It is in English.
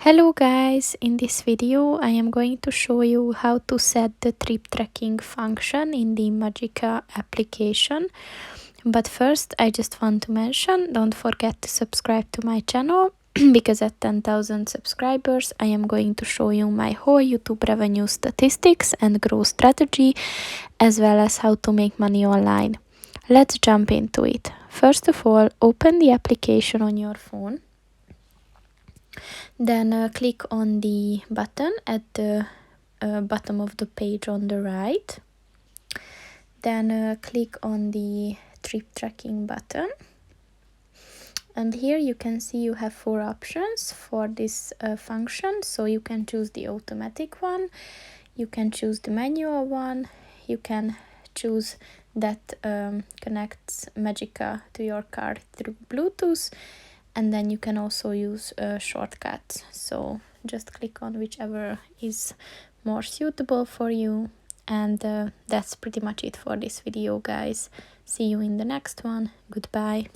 Hello guys, in this video I am going to show you how to set the trip tracking function in the Magica application. But first I just want to mention, don't forget to subscribe to my channel because at 10,000 subscribers I am going to show you my whole YouTube revenue statistics and growth strategy, as well as how to make money online. Let's jump into it. First of all, open the application on your phone. Then click on the button at the bottom of the page on the right. Then click on the trip tracking button. And here you can see you have 4 options for this function. So you can choose the automatic one, you can choose the manual one, you can choose that connects Magica to your car through Bluetooth, and then you can also use shortcuts. So just click on whichever is more suitable for you. And that's pretty much it for this video, guys. See you in the next one. Goodbye.